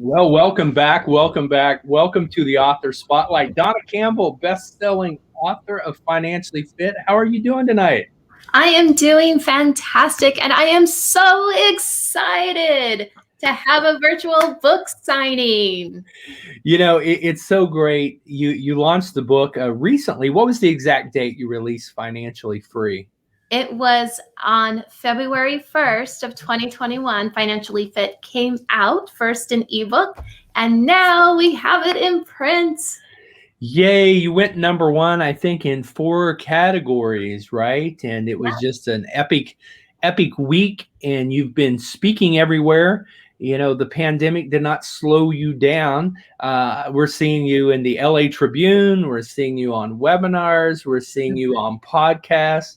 Well, welcome back. Welcome back. Welcome to the Author Spotlight. Dawna Campbell, best-selling author of Financially Fit. How are you doing tonight? I am doing fantastic, and I am so excited to have a virtual book signing. You know, it's so great. You launched the book recently. What was the exact date you released Financially Free? It was on February 1st of 2021. Financially Fit came out first in ebook, and now we have it in print. Yay, you went number one, I think, in 4 categories, right? And it was just an epic week, and you've been speaking everywhere. You know, the pandemic did not slow you down. We're seeing you in the LA Tribune. We're seeing you on webinars. We're seeing you on podcasts.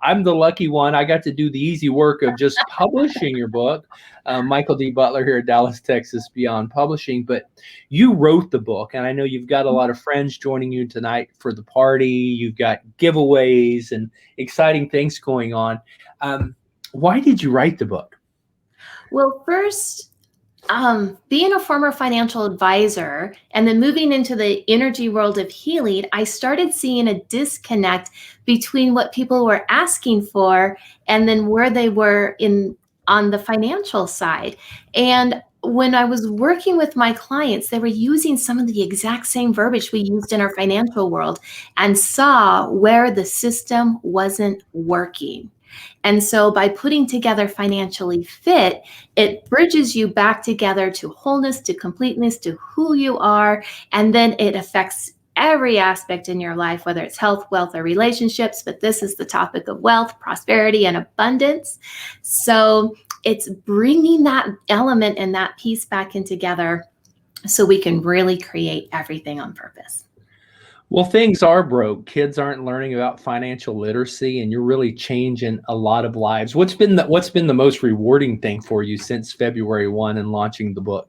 I'm the lucky one. I got to do the easy work of just publishing your book. Michael D. Butler here at Dallas, Texas, Beyond Publishing. But you wrote the book, and I know you've got a lot of friends joining you tonight for the party. You've got giveaways and exciting things going on. Why did you write the book? Well, first, being a former financial advisor and then moving into the energy world of healing, I started seeing a disconnect between what people were asking for and then where they were on the financial side. And when I was working with my clients, they were using some of the exact same verbiage we used in our financial world and saw where the system wasn't working. And so by putting together Financially Fit, it bridges you back together to wholeness, to completeness, to who you are. And then it affects every aspect in your life, whether it's health, wealth, or relationships. But this is the topic of wealth, prosperity, and abundance. So it's bringing that element and that piece back in together so we can really create everything on purpose. Well, things are broke. Kids aren't learning about financial literacy, and you're really changing a lot of lives. What's been the most rewarding thing for you since February 1 and launching the book?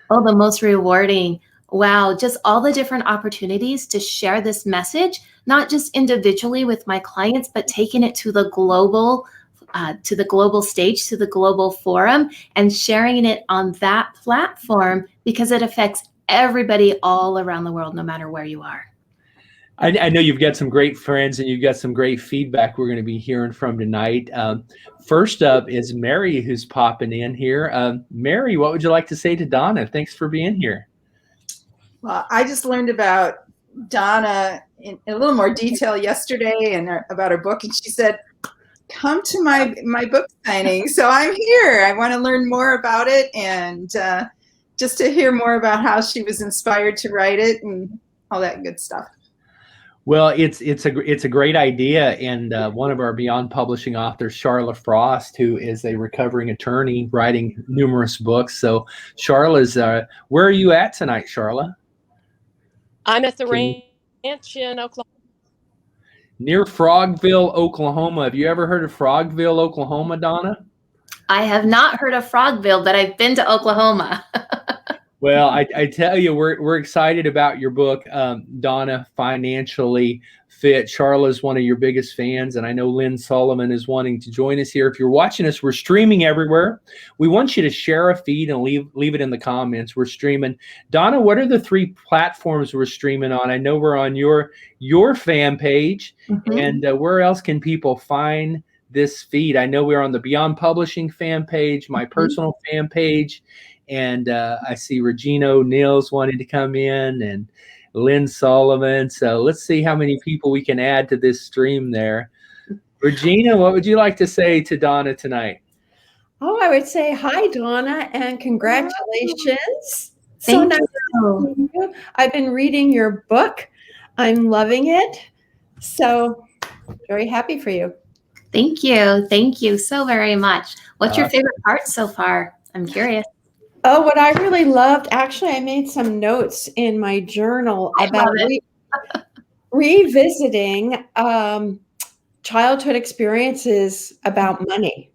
Oh, the most rewarding. Wow, just all the different opportunities to share this message, not just individually with my clients, but taking it to the global stage, to the global forum, and sharing it on that platform because it affects everybody all around the world, no matter where you are. I know you've got some great friends and you've got some great feedback we're going to be hearing from tonight. First up is Mary, who's popping in here. Mary, what would you like to say to Dawna? Thanks for being here. Well, I just learned about Dawna in a little more detail yesterday and about her book, and she said, come to my book signing. So I'm here. I want to learn more about it and just to hear more about how she was inspired to write it and all that good stuff. Well, it's a great idea, and one of our Beyond Publishing authors, Charla Frost, who is a recovering attorney writing numerous books. So, Charla's, where are you at tonight, Charla? I'm at the ranch in Oklahoma. Near Frogville, Oklahoma. Have you ever heard of Frogville, Oklahoma, Dawna? I have not heard of Frogville, but I've been to Oklahoma. Well, I tell you, we're excited about your book, Dawna, Financially Fit. Charla's one of your biggest fans, and I know Lynn Solomon is wanting to join us here. If you're watching us, we're streaming everywhere. We want you to share a feed and leave it in the comments. We're streaming. Dawna, what are the 3 platforms we're streaming on? I know we're on your fan page, and where else can people find this feed? I know we're on the Beyond Publishing fan page, my personal fan page. And I see Regina O'Neill's wanting to come in and Lynn Solomon. So let's see how many people we can add to this stream there. Regina, what would you like to say to Dawna tonight? Oh, I would say hi, Dawna, and congratulations. Thank nice to see you. I've been reading your book. I'm loving it. So very happy for you. Thank you. Thank you so very much. What's your favorite part so far? I'm curious. Oh, what I really loved, actually, I made some notes in my journal about revisiting childhood experiences about money.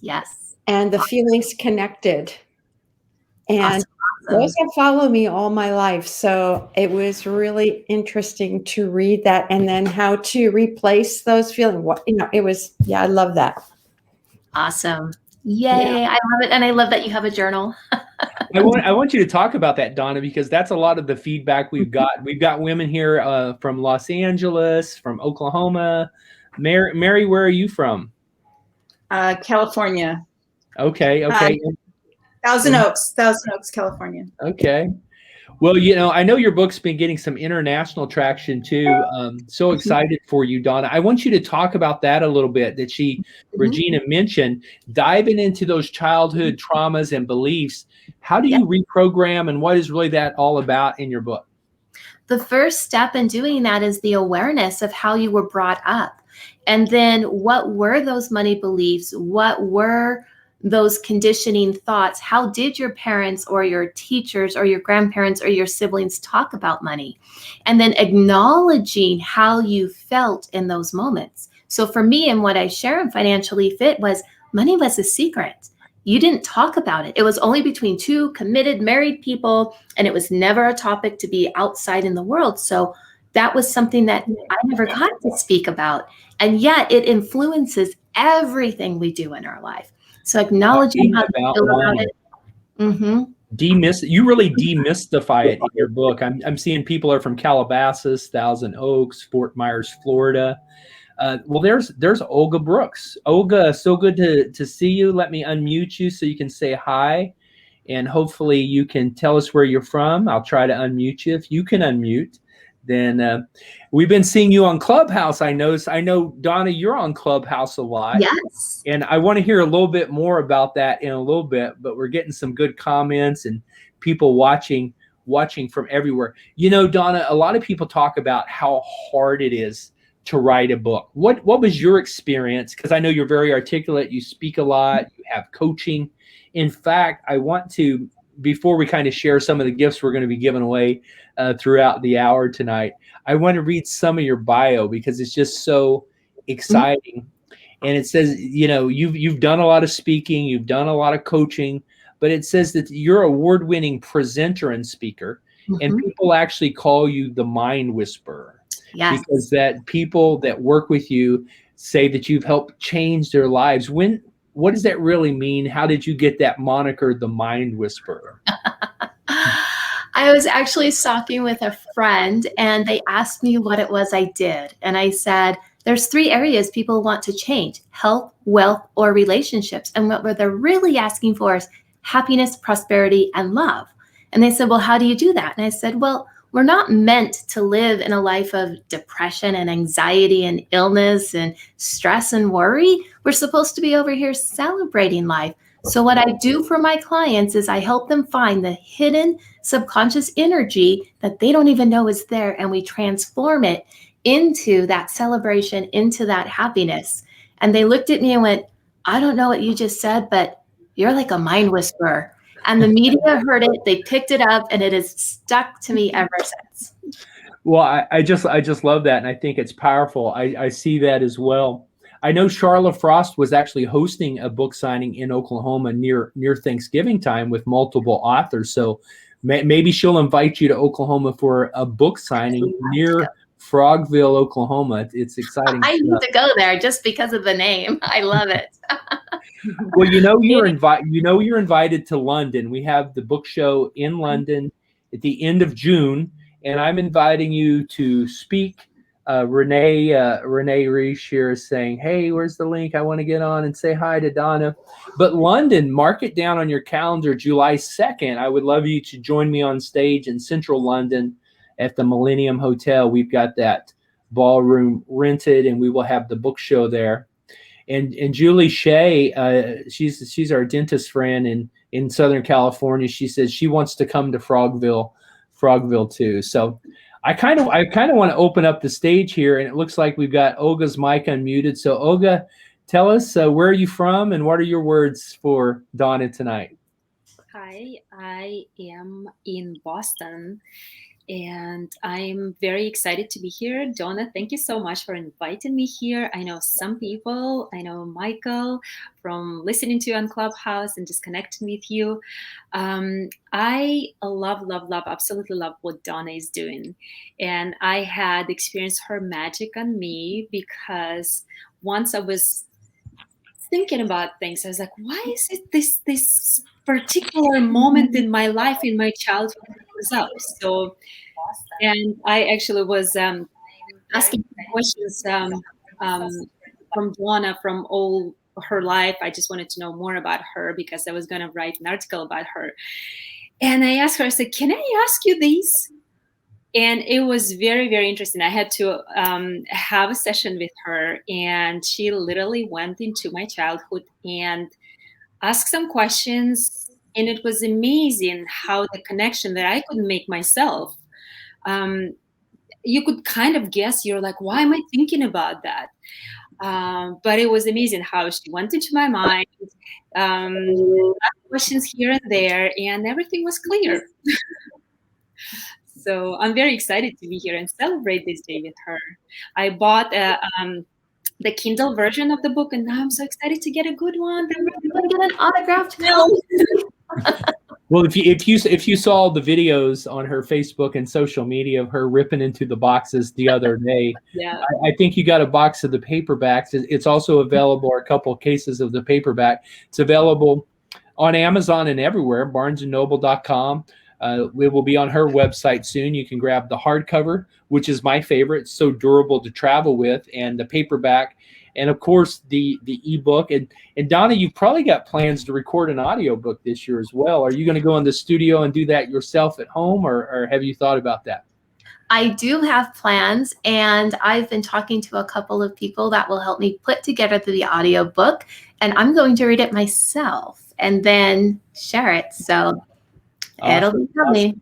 Yes. And the feelings connected. And Awesome. those have followed me all my life. So it was really interesting to read that and then how to replace those feelings. I love that. Awesome. Yay. Yeah. I love it. And I love that you have a journal. I want you to talk about that, Dawna, because that's a lot of the feedback we've got. We've got women here from Los Angeles, from Oklahoma. Mary, where are you from? California. Okay. Thousand Oaks, California. Okay. Well, I know your book's been getting some international traction too. So excited for you, Dawna. I want you to talk about that a little bit that Regina mentioned, diving into those childhood traumas and beliefs. How do you reprogram, and what is really that all about in your book? The first step in doing that is the awareness of how you were brought up. And then what were those money beliefs? What were those conditioning thoughts? How did your parents or your teachers or your grandparents or your siblings talk about money? And then acknowledging how you felt in those moments. So for me, and what I share in Financially Fit was money was a secret. You didn't talk about it. It was only between two committed married people, and it was never a topic to be outside in the world. So that was something that I never got to speak about. And yet it influences everything we do in our life. So acknowledging how you feel about it. You really demystify it in your book. I'm seeing people are from Calabasas, Thousand Oaks, Fort Myers, Florida. Well, there's Olga Brooks. Olga, so good to see you. Let me unmute you so you can say hi, and hopefully you can tell us where you're from. I'll try to unmute you. If you can unmute, then we've been seeing you on Clubhouse. I know, Dawna, you're on Clubhouse a lot. Yes. And I want to hear a little bit more about that in a little bit, but we're getting some good comments and people watching from everywhere. Dawna, a lot of people talk about how hard it is to write a book. What was your experience? Because I know you're very articulate, you speak a lot, you have coaching. In fact, I want to, before we kind of share some of the gifts we're going to be giving away throughout the hour tonight, I want to read some of your bio because it's just so exciting. And it says, you've done a lot of speaking, you've done a lot of coaching, but it says that you're an award-winning presenter and speaker, and people actually call you the mind whisperer. Yes. Because that people that work with you say that you've helped change their lives. What does that really mean? How did you get that moniker, the mind whisperer? I was actually talking with a friend and they asked me what it was I did. And I said, there's 3 areas people want to change: health, wealth, or relationships. And what they're really asking for is happiness, prosperity, and love. And they said, well, how do you do that? And I said, well, we're not meant to live in a life of depression and anxiety and illness and stress and worry. We're supposed to be over here celebrating life. So what I do for my clients is I help them find the hidden subconscious energy that they don't even know is there, and we transform it into that celebration, into that happiness. And they looked at me and went, I don't know what you just said, but you're like a mind whisperer. And the media heard it, they picked it up, and it has stuck to me ever since. Well, I just love that, and I think it's powerful. I see that as well. I know Charla Frost was actually hosting a book signing in Oklahoma near Thanksgiving time with multiple authors. So maybe she'll invite you to Oklahoma for a book signing near Frogville, Oklahoma. It's exciting. I need to go there just because of the name. I love it. Well, you're invited to London. We have the book show in London at the end of June, and I'm inviting you to speak. Renee Reese here is saying, hey, where's the link? I want to get on and say hi to Dawna. But London, mark it down on your calendar, July 2nd. I would love you to join me on stage in central London at the Millennium Hotel. We've got that ballroom rented, and we will have the book show there. And Julie Shea, she's our dentist friend in Southern California. She says she wants to come to Frogville too. So I kind of want to open up the stage here, and it looks like we've got Olga's mic unmuted. So Olga, tell us where are you from, and what are your words for Dawna tonight? Hi, I am in Boston, and I'm very excited to be here. Dawna, thank you so much for inviting me here. I know some people, I know Michael from listening to you on Clubhouse and just connecting with you. I love, absolutely love what Dawna is doing. And I had experienced her magic on me because once I was thinking about things. I was like, why is it this particular moment in my life, in my childhood, comes up? So, and I actually was asking questions from Dawna from all her life. I just wanted to know more about her because I was going to write an article about her. And I asked her, I said, can I ask you these? And it was very, very interesting. I had to have a session with her, and she literally went into my childhood and asked some questions. And it was amazing how the connection that I could make myself, you could kind of guess, you're like, why am I thinking about that? But it was amazing how she went into my mind, asked questions here and there, and everything was clear. So I'm very excited to be here and celebrate this day with her. I bought the Kindle version of the book, and now I'm so excited to get a good one. I'm gonna get an autographed copy. Well, if you saw the videos on her Facebook and social media of her ripping into the boxes the other day, Yeah, I think you got a box of the paperbacks. It's also available, or a couple of cases of the paperback. It's available on Amazon and everywhere, barnesandnoble.com. It will be on her website soon. You can grab the hardcover, which is my favorite. It's so durable to travel with, and the paperback, and of course the ebook. And Dawna, you've probably got plans to record an audiobook this year as well. Are you going to go in the studio and do that yourself at home, or have you thought about that? I do have plans, and I've been talking to a couple of people that will help me put together the audiobook, and I'm going to read it myself and then share it. So it'll be coming.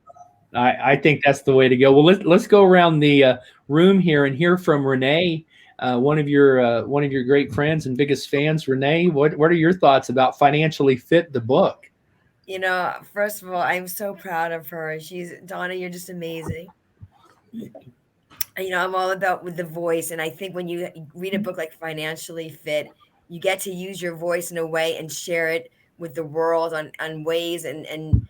I think that's the way to go. Well, let's go around the room here and hear from Renee, one of your great friends and biggest fans. Renee, what are your thoughts about Financially Fit, the book? You know, first of all, I'm so proud of her. Dawna, you're just amazing. You know, I'm all about with the voice, and I think when you read a book like Financially Fit, you get to use your voice in a way and share it with the world on ways and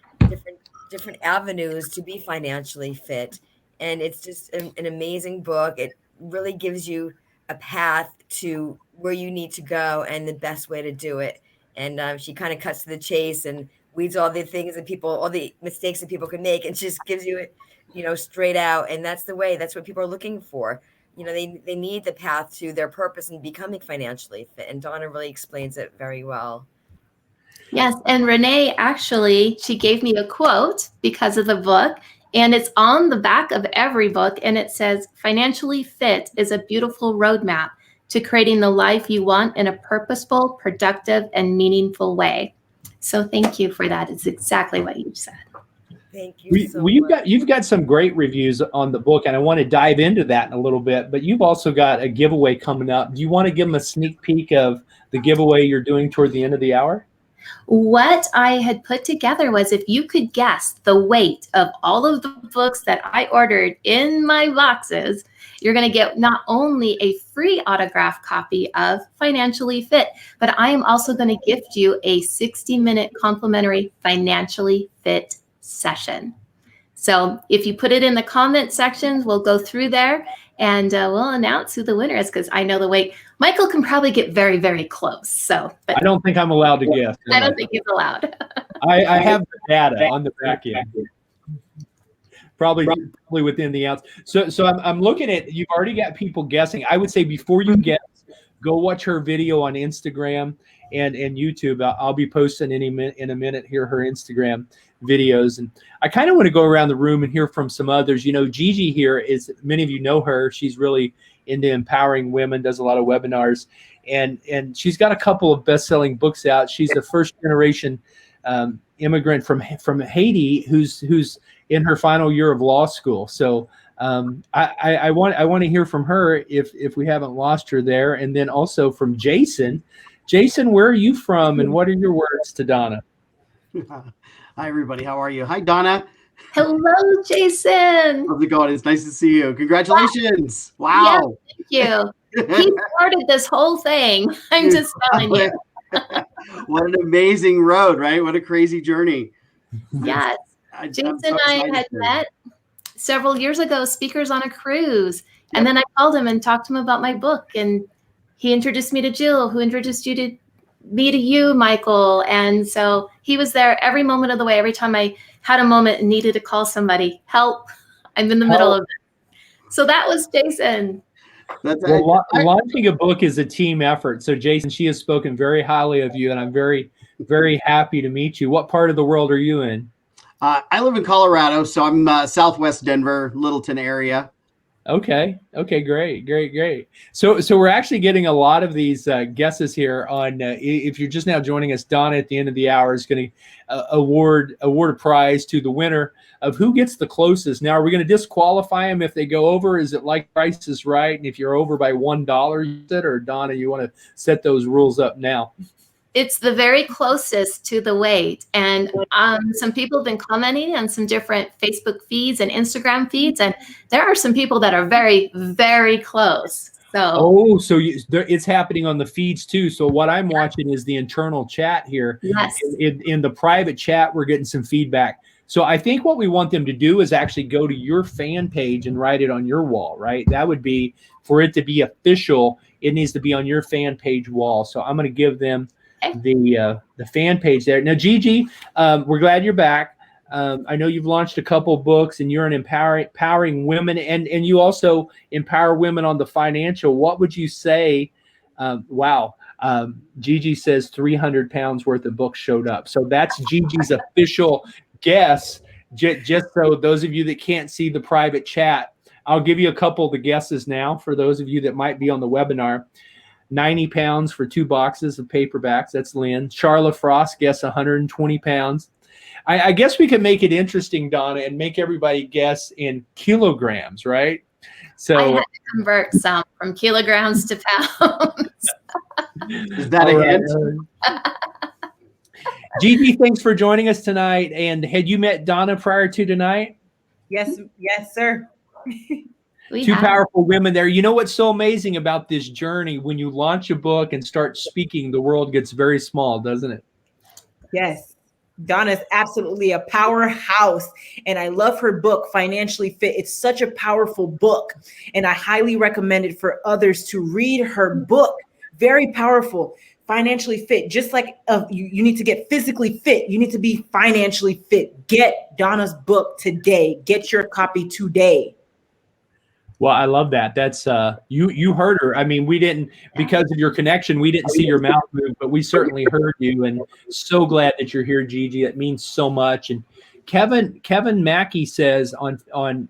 different avenues to be financially fit. And it's just an amazing book. It really gives you a path to where you need to go and the best way to do it. And she kind of cuts to the chase and weeds all the things that all the mistakes that people can make, and just gives you it, you know, straight out. And that's what people are looking for. You know, they need the path to their purpose and becoming financially fit. And Dawna really explains it very well. Yes, and Renee, actually, she gave me a quote because of the book, and it's on the back of every book, and it says, Financially Fit is a beautiful roadmap to creating the life you want in a purposeful, productive, and meaningful way. So thank you for that. It's exactly what you said. Thank you so much. You've got some great reviews on the book, and I want to dive into that in a little bit, but you've also got a giveaway coming up. Do you want to give them a sneak peek of the giveaway you're doing toward the end of the hour? What I had put together was, if you could guess the weight of all of the books that I ordered in my boxes, you're going to get not only a free autographed copy of Financially Fit, but I am also going to gift you a 60-minute complimentary Financially Fit session. So if you put it in the comment sections, we'll go through there and we'll announce who the winner is, because I know the weight. Michael can probably get very, very close. So, but I don't think I'm allowed to guess. I don't think he's allowed. I have the data on the back end. Probably within the ounce. So I'm looking at, you've already got people guessing. I would say before you guess, go watch her video on Instagram and YouTube. I'll be posting in a minute here her Instagram videos. And I kind of want to go around the room and hear from some others. You know, Gigi here is, many of you know her. She's really into empowering women, does a lot of webinars, and she's got a couple of best-selling books out. She's a first-generation immigrant from Haiti who's in her final year of law school. So I want to hear from her if we haven't lost her there, and then also from Jason. Jason, where are you from, and what are your words to Dawna? Hi, everybody. How are you? Hi, Dawna. Hello, Jason. How's it going? It's nice to see you. Congratulations. Wow. Yeah, thank you. He started this whole thing. I'm just telling you. What an amazing road, right? What a crazy journey. Yes. Jason and I had met several years ago, speakers on a cruise. And then I called him and talked to him about my book. And he introduced me to Jill, who introduced you to me to you, Michael. And so he was there every moment of the way. Every time I had a moment and needed to call somebody, help, I'm in the middle of it. So that was Jason. Well, launching a book is a team effort. So Jason, she has spoken very highly of you, and I'm very, very happy to meet you. What part of the world are you in? I live in Colorado, so I'm Southwest Denver, Littleton area. Okay, great. So we're actually getting a lot of these guesses here on. If you're just now joining us, Dawna at the end of the hour is going to award a prize to the winner of who gets the closest. Now, are we going to disqualify them if they go over? Is it like Price is Right? And if you're over by $1, or Dawna, you want to set those rules up now? It's the very closest to the weight. And some people have been commenting on some different Facebook feeds and Instagram feeds. And there are some people that are very, very close. So, it's happening on the feeds too. So what I'm watching is the internal chat here. Yes. In the private chat, we're getting some feedback. So I think what we want them to do is actually go to your fan page and write it on your wall, right? That would be, for it to be official, it needs to be on your fan page wall. So I'm going to give them the fan page there. Now, Gigi, we're glad you're back. I know you've launched a couple books, and you're an empowering women, and you also empower women on the financial. What would you say? Wow. Gigi says 300 pounds worth of books showed up. So that's Gigi's official guess. Just so those of you that can't see the private chat, I'll give you a couple of the guesses now for those of you that might be on the webinar. 90 pounds for 2 boxes of paperbacks. That's Lynn. Charla Frost guess 120 pounds. I guess we could make it interesting, Dawna, and make everybody guess in kilograms, right? So I had to convert some from kilograms to pounds. Is that a hint? Gigi, thanks for joining us tonight. And had you met Dawna prior to tonight? Yes, sir. Two powerful women there. You know what's so amazing about this journey? When you launch a book and start speaking, the world gets very small, doesn't it? Yes. Dawna is absolutely a powerhouse, and I love her book, Financially Fit. It's such a powerful book, and I highly recommend it for others to read her book. Very powerful. Financially Fit. Just like you need to get physically fit, you need to be financially fit. Get Dawna's book today. Get your copy today. Well, I love that. That's you heard her. I mean, we didn't, because of your connection, we didn't see your mouth move, but we certainly heard you, and so glad that you're here, Gigi. It means so much. And Kevin Mackey says on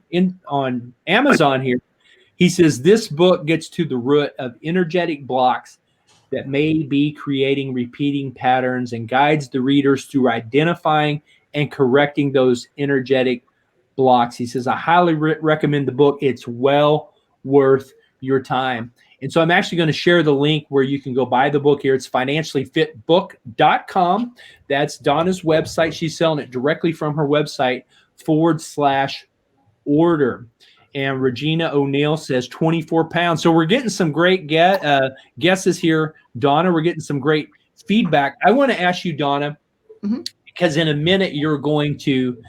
Amazon here, he says this book gets to the root of energetic blocks that may be creating repeating patterns and guides the readers through identifying and correcting those energetic blocks. He says, I highly recommend the book. It's well worth your time. And so I'm actually going to share the link where you can go buy the book here. It's financiallyfitbook.com. That's Dawna's website. She's selling it directly from her website /order. And Regina O'Neill says 24 pounds. So we're getting some great guesses here, Dawna. We're getting some great feedback. I want to ask you, Dawna, because in a minute you're going to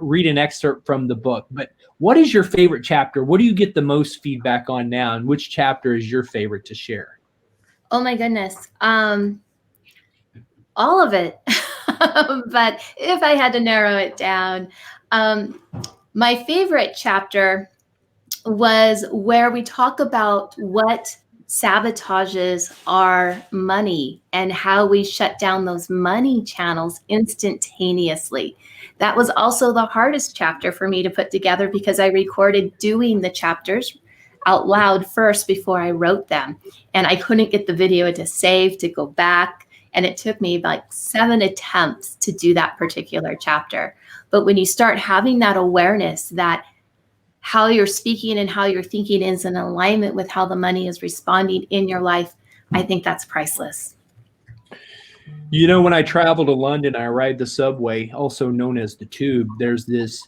read an excerpt from the book. But what is your favorite chapter? What do you get the most feedback on now? And which chapter is your favorite to share? Oh my goodness. All of it. But if I had to narrow it down, my favorite chapter was where we talk about what sabotages our money and how we shut down those money channels instantaneously. That was also the hardest chapter for me to put together because I recorded doing the chapters out loud first before I wrote them. And I couldn't get the video to save, to go back. And it took me like 7 attempts to do that particular chapter. But when you start having that awareness that how you're speaking and how you're thinking is in alignment with how the money is responding in your life, I think that's priceless. You know, when I travel to London, I ride the subway, also known as the tube. There's this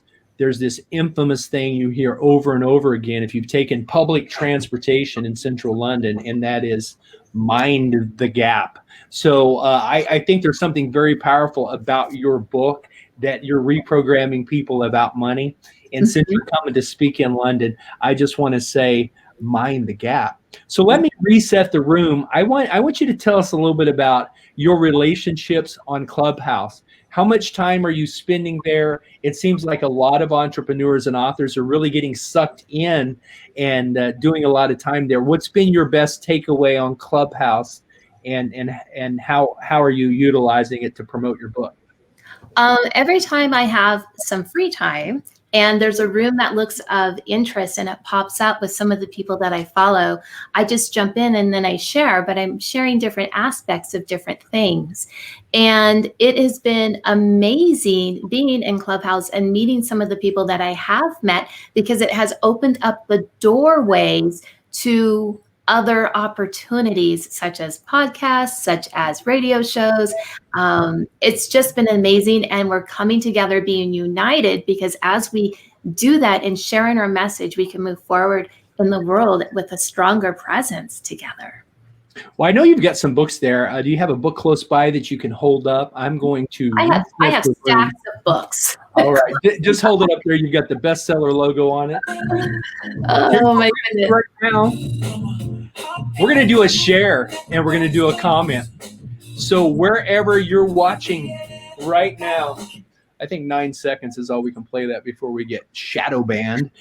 infamous thing you hear over and over again if you've taken public transportation in central London, and that is mind the gap. So I think there's something very powerful about your book, that you're reprogramming people about money. And since you're coming to speak in London, I just want to say mind the gap. So let me reset the room. I want you to tell us a little bit about your relationships on Clubhouse. How much time are you spending there? It seems like a lot of entrepreneurs and authors are really getting sucked in and doing a lot of time there. What's been your best takeaway on Clubhouse, and how are you utilizing it to promote your book? Every time I have some free time and there's a room that looks of interest and it pops up with some of the people that I follow, I just jump in and then I share, but I'm sharing different aspects of different things. And it has been amazing being in Clubhouse and meeting some of the people that I have met, because it has opened up the doorways to other opportunities, such as podcasts, such as radio shows. It's just been amazing, and we're coming together, being united, because as we do that and sharing our message, we can move forward in the world with a stronger presence together. Well, I know you've got some books there. Do you have a book close by that you can hold up? I'm going to. I have stacks of books. All right, just hold it up there. You've got the bestseller logo on it. Oh my goodness! Right now, we're going to do a share and we're going to do a comment. So wherever you're watching right now, I think 9 seconds is all we can play that before we get shadow banned.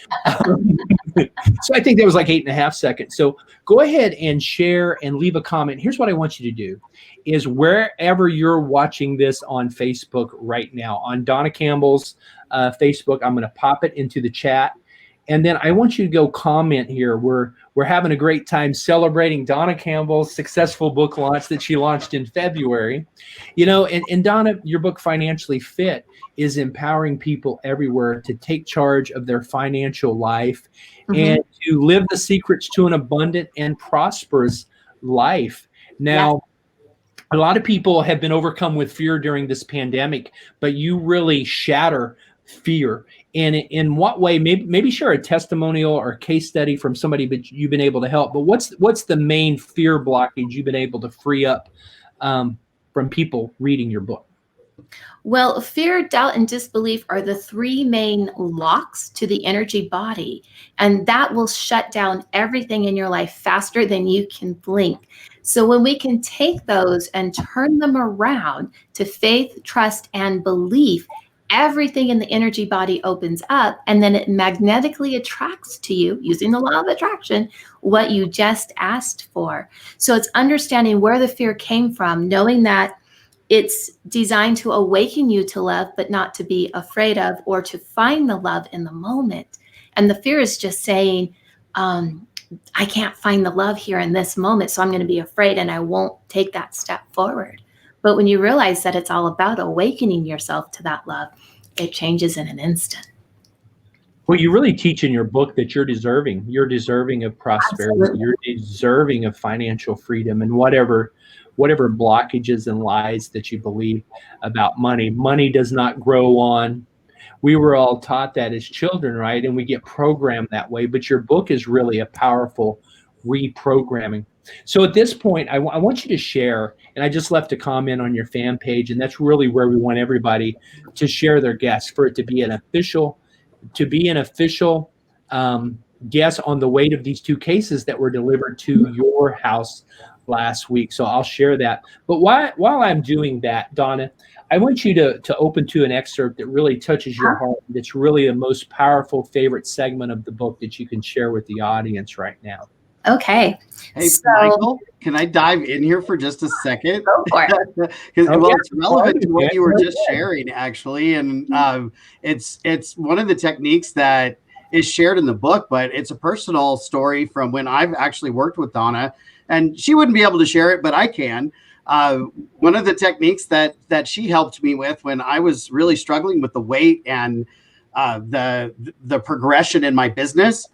So I think that was like 8.5 seconds. So go ahead and share and leave a comment. Here's what I want you to do is wherever you're watching this on Facebook right now, on Dawna Campbell's Facebook, I'm going to pop it into the chat. And then I want you to go comment here. We're having a great time celebrating Dawna Campbell's successful book launch that she launched in February. You know, and Dawna, your book Financially Fit is empowering people everywhere to take charge of their financial life and to live the secrets to an abundant and prosperous life. Now, a lot of people have been overcome with fear during this pandemic, but you really shatter fear. And in what way? Maybe share a testimonial or a case study from somebody that you've been able to help. But what's the main fear blockage you've been able to free up from people reading your book? Well, fear, doubt, and disbelief are the three main locks to the energy body, and that will shut down everything in your life faster than you can blink. So when we can take those and turn them around to faith, trust, and belief, everything in the energy body opens up, and then it magnetically attracts to you, using the law of attraction, what you just asked for. So it's understanding where the fear came from, knowing that it's designed to awaken you to love, but not to be afraid of or to find the love in the moment. And the fear is just saying, I can't find the love here in this moment, so I'm going to be afraid and I won't take that step forward. But when you realize that it's all about awakening yourself to that love, it changes in an instant. Well, you really teach in your book that you're deserving. You're deserving of prosperity. Absolutely. You're deserving of financial freedom, and whatever blockages and lies that you believe about money. Money does not grow on. We were all taught that as children, right? And we get programmed that way. But your book is really a powerful reprogramming. So at this point, I want you to share, and I just left a comment on your fan page, and that's really where we want everybody to share their guests, for it to be an official guess on the weight of these two cases that were delivered to your house last week. So I'll share that. But while I'm doing that, Dawna, I want you to open to an excerpt that really touches your heart. That's really the most powerful favorite segment of the book that you can share with the audience right now. Okay. Hey, Michael, can I dive in here for just a second? Go for it. It's relevant to what you were just sharing, actually. And it's one of the techniques that is shared in the book, but it's a personal story from when I've actually worked with Dawna. And she wouldn't be able to share it, but I can. One of the techniques that she helped me with when I was really struggling with the weight and the progression in my business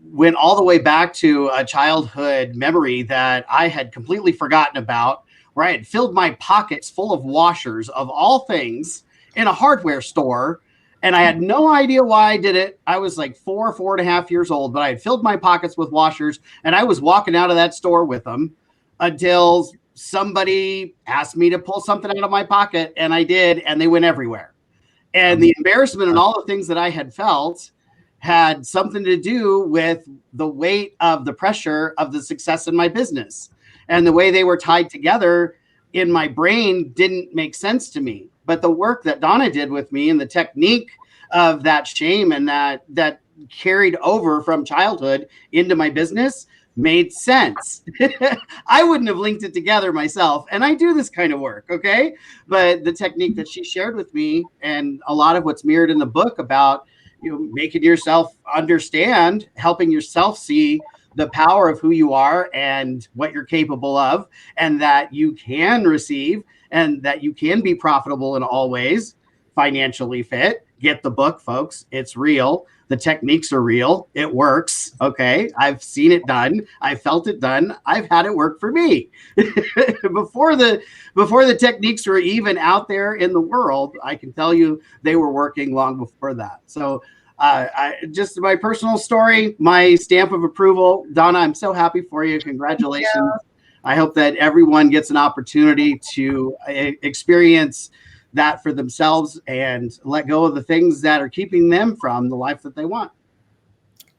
went all the way back to a childhood memory that I had completely forgotten about, where I had filled my pockets full of washers of all things in a hardware store. And I had no idea why I did it. I was like 4.5 years old, but I had filled my pockets with washers, and I was walking out of that store with them until somebody asked me to pull something out of my pocket, and I did, and they went everywhere. And the embarrassment and all the things that I had felt had something to do with the weight of the pressure of the success in my business. And the way they were tied together in my brain didn't make sense to me. But the work that Dawna did with me and the technique of that shame and that carried over from childhood into my business made sense. I wouldn't have linked it together myself. And I do this kind of work, okay? But the technique that she shared with me and a lot of what's mirrored in the book about, making yourself understand, helping yourself see the power of who you are and what you're capable of, and that you can receive and that you can be profitable in all ways, financially fit. Get the book, folks. It's real. The techniques are real. It works. Okay. I've seen it done. I felt it done. I've had it work for me. Before the techniques were even out there in the world, I can tell you they were working long before that. So just my personal story, my stamp of approval. Dawna, I'm so happy for you. Congratulations. You. I hope that everyone gets an opportunity to experience that for themselves and let go of the things that are keeping them from the life that they want.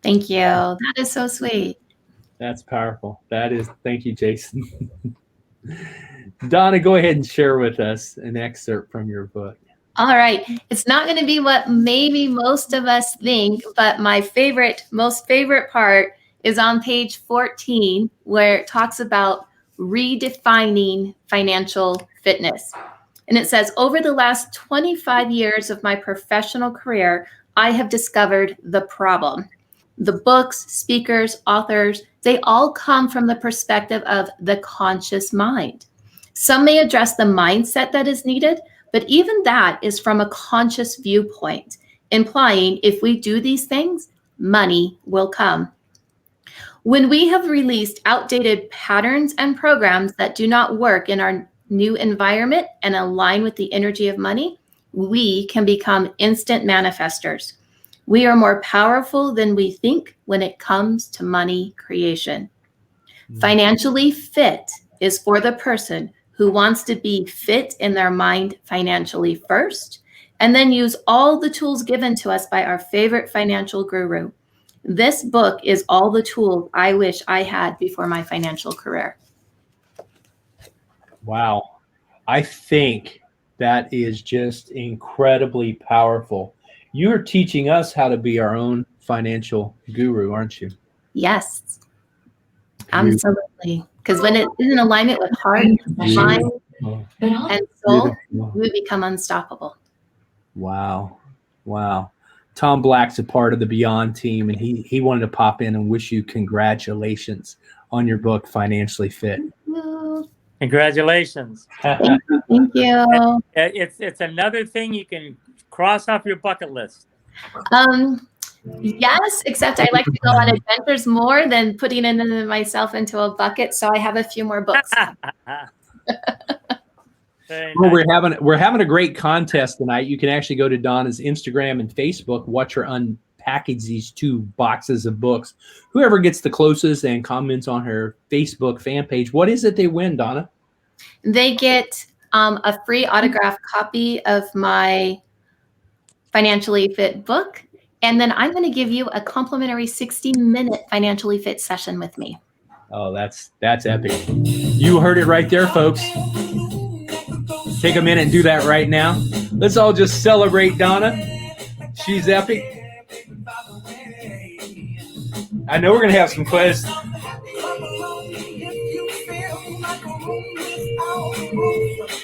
Thank you. That is so sweet. That's powerful. Thank you, Jason. Dawna, go ahead and share with us an excerpt from your book. All right. It's not going to be what maybe most of us think, but my most favorite part is on page 14, where it talks about redefining financial fitness. And it says, over the last 25 years of my professional career, I have discovered the problem. The books, speakers, authors, they all come from the perspective of the conscious mind. Some may address the mindset that is needed, but even that is from a conscious viewpoint, implying if we do these things, money will come. When we have released outdated patterns and programs that do not work in our new environment and align with the energy of money, we can become instant manifestors. We are more powerful than we think when it comes to money creation. Financially fit is for the person who wants to be fit in their mind financially first, and then use all the tools given to us by our favorite financial guru. This book is all the tools I wish I had before my financial career. Wow. I think that is just incredibly powerful. You're teaching us how to be our own financial guru, aren't you? Yes, absolutely. Because when it is in alignment with heart, mind, and soul, we become unstoppable. Wow. Wow. Tom Black's a part of the Beyond team, and he wanted to pop in and wish you congratulations on your book, Financially Fit. Congratulations. Thank you. It's another thing you can cross off your bucket list. Yes, except I like to go on adventures more than putting myself into a bucket. So I have a few more books. Well, we're having a great contest tonight. You can actually go to Dawna's Instagram and Facebook, watch her unpackage these 2 boxes of books. Whoever gets the closest and comments on her Facebook fan page, what is it they win, Dawna? They get a free autographed copy of my Financially Fit book. And then I'm going to give you a complimentary 60-minute Financially Fit session with me. Oh, that's epic. You heard it right there, folks. Take a minute and do that right now. Let's all just celebrate Dawna. She's epic. I know we're going to have some questions.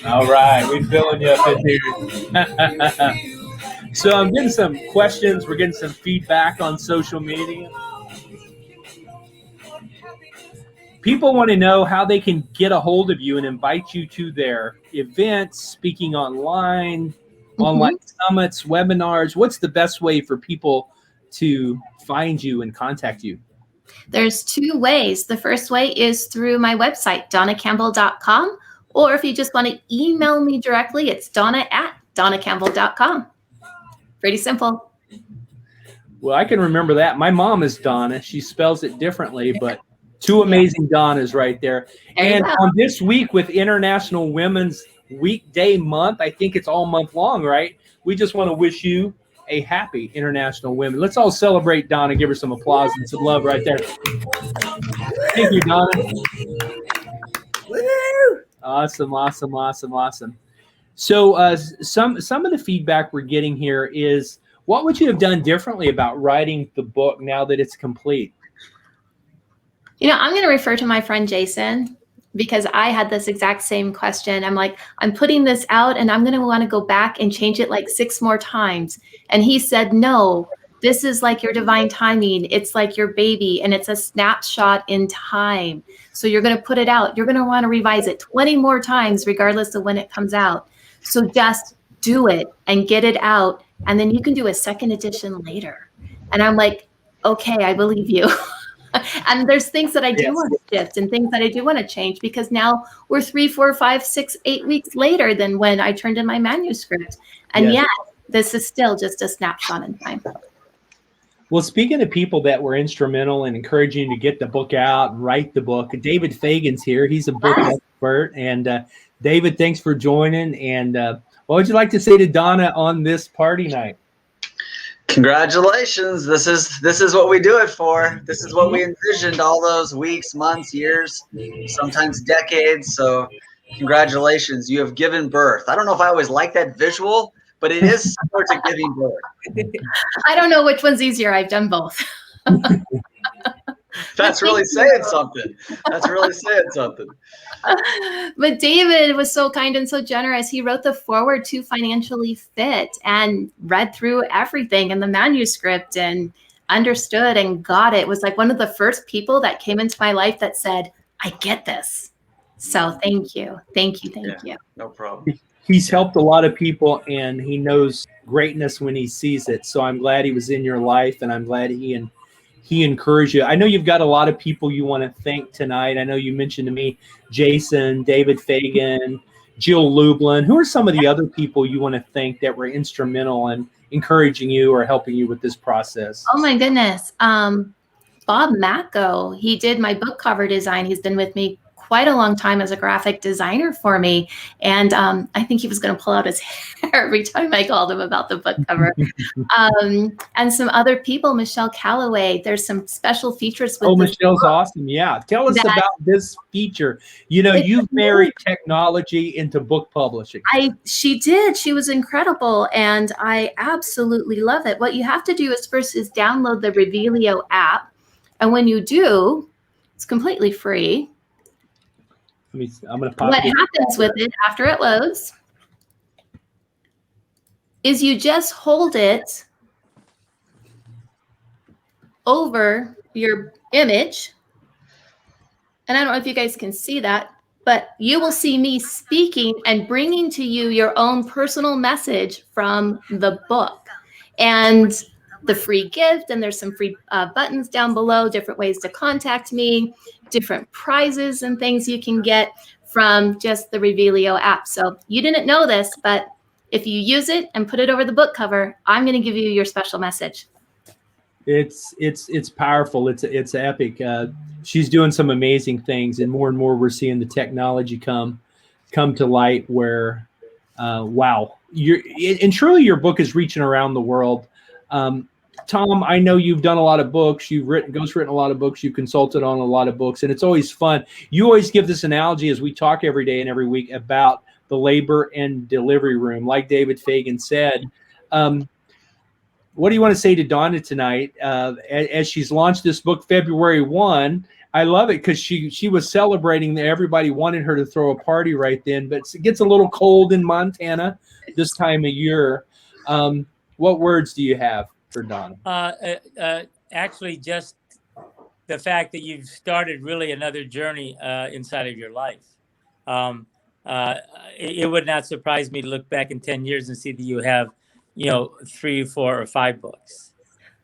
All right, we're filling you up in here. So I'm getting some questions. We're getting some feedback on social media. People want to know how they can get a hold of you and invite you to their events, speaking online, online summits, webinars. What's the best way for people to find you and contact you? There's 2 ways. The first way is through my website, DawnaCampbell.com. Or if you just want to email me directly, it's Dawna@DawnaCampbell.com. Pretty simple. Well, I can remember that. My mom is Dawna. She spells it differently, but 2 amazing Dawnas right there. And on this week with International Women's Weekday Month, I think it's all month long, right? We just want to wish you a happy International Women. Let's all celebrate Dawna. Give her some applause and some love right there. Thank you, Dawna. Woo! Awesome, awesome, awesome, awesome. So some of the feedback we're getting here is, what would you have done differently about writing the book now that it's complete? I'm going to refer to my friend Jason, because I had this exact same question. I'm like, I'm putting this out and I'm going to want to go back and change it like 6 more times. And he said, no, this is like your divine timing. It's like your baby, and it's a snapshot in time. So you're going to put it out. You're going to want to revise it 20 more times, regardless of when it comes out. So just do it and get it out. And then you can do a second edition later. And I'm like, okay, I believe you. And there's things that I do want to shift and things that I do want to change, because now we're 3, 4, 5, 6, 8 weeks later than when I turned in my manuscript. And yet this is still just a snapshot in time. Well, speaking of people that were instrumental in encouraging you to get the book out and write the book, David Fagan's here. He's a book expert. And David, thanks for joining. And what would you like to say to Dawna on this party night? Congratulations. This is what we do it for. This is what we envisioned all those weeks, months, years, sometimes decades. So congratulations. You have given birth. I don't know if I always like that visual, but it is similar to giving birth. I don't know which one's easier. I've done both. That's really saying something. That's really saying something. But David was so kind and so generous. He wrote the foreword to Financially Fit and read through everything in the manuscript and understood and got it. It was like one of the first people that came into my life that said, I get this. So thank you. Thank you. Thank you. No problem. He's helped a lot of people, and he knows greatness when he sees it. So I'm glad he was in your life, and I'm glad he encouraged you. I know you've got a lot of people you want to thank tonight. I know you mentioned to me Jason, David Fagan, Jill Lublin. Who are some of the other people you want to thank that were instrumental in encouraging you or helping you with this process? Oh my goodness. Bob Macko, he did my book cover design. He's been with me quite a long time as a graphic designer for me. And I think he was going to pull out his hair every time I called him about the book cover. And some other people, Michelle Calloway, there's some special features with Michelle's awesome. Yeah. Tell us about this feature. You've married technology into book publishing. She did. She was incredible. And I absolutely love it. What you have to do is first is download the Revelio app. And when you do, it's completely free. I'm going to pop what happens with it after it loads is you just hold it over your image. And I don't know if you guys can see that, but you will see me speaking and bringing to you your own personal message from the book. And the free gift, and there's some free buttons down below, different ways to contact me, different prizes and things you can get from just the Revelio app. So you didn't know this, but if you use it and put it over the book cover, I'm going to give you your special message. It's powerful. It's epic. She's doing some amazing things, and more we're seeing the technology come to light where, wow. And truly your book is reaching around the world. Tom, I know you've done a lot of books. Ghost's written a lot of books. You've consulted on a lot of books, and it's always fun. You always give this analogy as we talk every day and every week about the labor and delivery room. Like David Fagan said, what do you want to say to Dawna tonight as she's launched this book February 1? I love it because she was celebrating that everybody wanted her to throw a party right then, but it gets a little cold in Montana this time of year. What words do you have for Dawna? Actually, just the fact that you've started really another journey inside of your life. It would not surprise me to look back in 10 years and see that you have, 3, 4, or 5 books.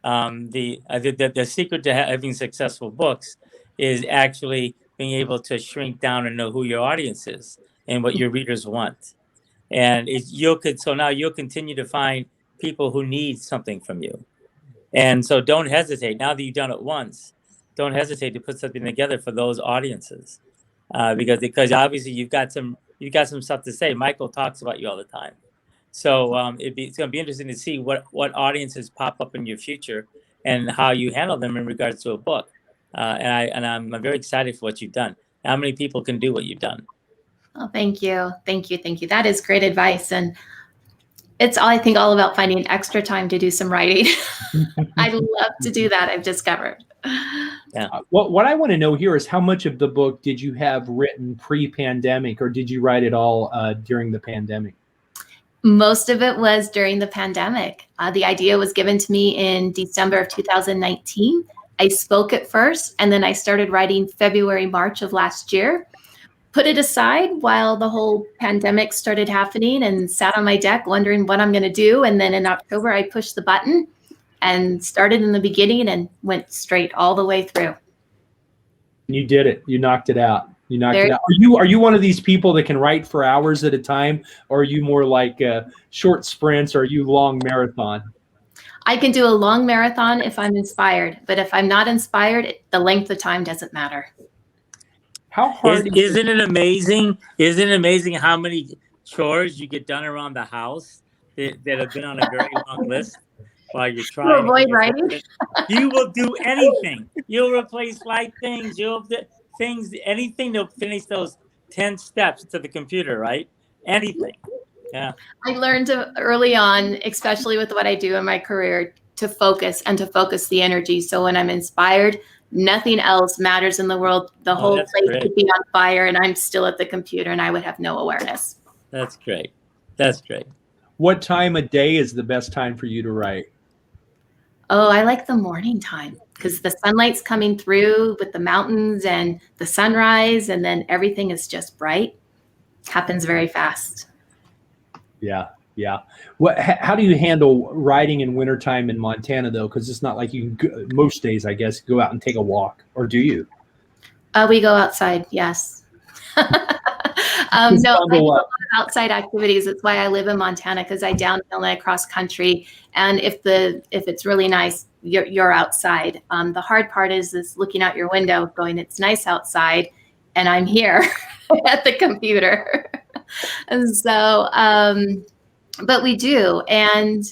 The secret to having successful books is actually being able to shrink down and know who your audience is and what your readers want. And now you'll continue to find people who need something from you. And so don't hesitate. Now that you've done it once, don't hesitate to put something together for those audiences. Because obviously you've got some stuff to say. Michael talks about you all the time. So it's going to be interesting to see what audiences pop up in your future and how you handle them in regards to a book. And I'm very excited for what you've done. How many people can do what you've done? Oh, thank you. Thank you. Thank you. That is great advice. And it's all, I think, all about finding extra time to do some writing. I love to do that, I've discovered. Yeah. What I want to know here is how much of the book did you have written pre-pandemic, or did you write it all during the pandemic? Most of it was during the pandemic. The idea was given to me in December of 2019. I spoke at first, and then I started writing February, March of last year. Put it aside while the whole pandemic started happening and sat on my deck wondering what I'm going to do. And then in October, I pushed the button and started in the beginning and went straight all the way through. You did it. You knocked it out. You knocked it out. Are you one of these people that can write for hours at a time, or are you more like short sprints, or are you long marathon? I can do a long marathon if I'm inspired, but if I'm not inspired, the length of time doesn't matter. How hard isn't it amazing? Isn't it amazing how many chores you get done around the house that have been on a very long list while you're trying to avoid writing? You will do anything. You'll replace light things. You'll do things, anything to finish those 10 steps to the computer, right? Anything. Yeah. I learned early on, especially with what I do in my career, to focus the energy. So when I'm inspired, nothing else matters in the world. The whole place could be on fire and I'm still at the computer and I would have no awareness. That's great. That's great. What time of day is the best time for you to write? Oh, I like the morning time because the sunlight's coming through with the mountains and the sunrise, and then everything is just bright. Happens very fast. Yeah. Yeah. How do you handle riding in wintertime in Montana, though? Because it's not like you can, most days, I guess, go out and take a walk. Or do you? We go outside, yes. No, I do a lot of outside activities. That's why I live in Montana, because I downhill and I cross country. And if it's really nice, you're outside. The hard part is looking out your window going, it's nice outside, and I'm here at the computer. And so, but we do. And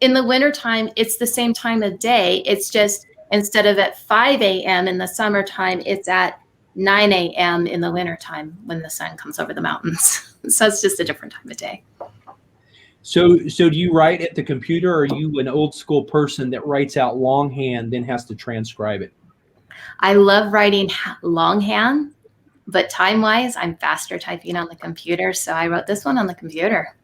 in the wintertime, it's the same time of day. It's just instead of at 5 a.m. in the summertime, it's at 9 a.m. in the wintertime when the sun comes over the mountains. So it's just a different time of day. So do you write at the computer, or are you an old school person that writes out longhand, then has to transcribe it? I love writing longhand, but time-wise, I'm faster typing on the computer. So I wrote this one on the computer.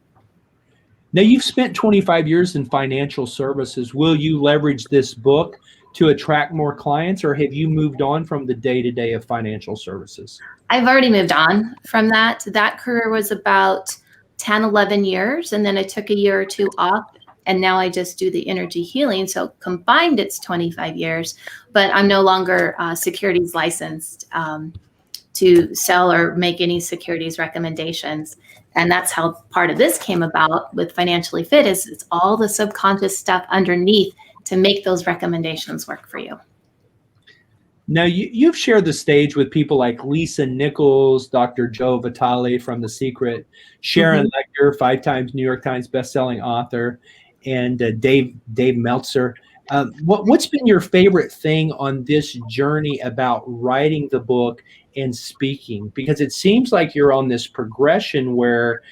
Now, you've spent 25 years in financial services. Will you leverage this book to attract more clients, or have you moved on from the day-to-day of financial services? I've already moved on from that. That career was about 10, 11 years, and then I took a year or two off, and now I just do the energy healing. So combined, it's 25 years, but I'm no longer securities licensed to sell or make any securities recommendations. And that's how part of this came about with Financially Fit, is it's all the subconscious stuff underneath to make those recommendations work for you. Now, you've shared the stage with people like Lisa Nichols, Dr. Joe Vitale from The Secret, Sharon Lecter, 5 times New York Times bestselling author, and Dave Meltzer. What's been your favorite thing on this journey about writing the book and speaking? Because it seems like you're on this progression where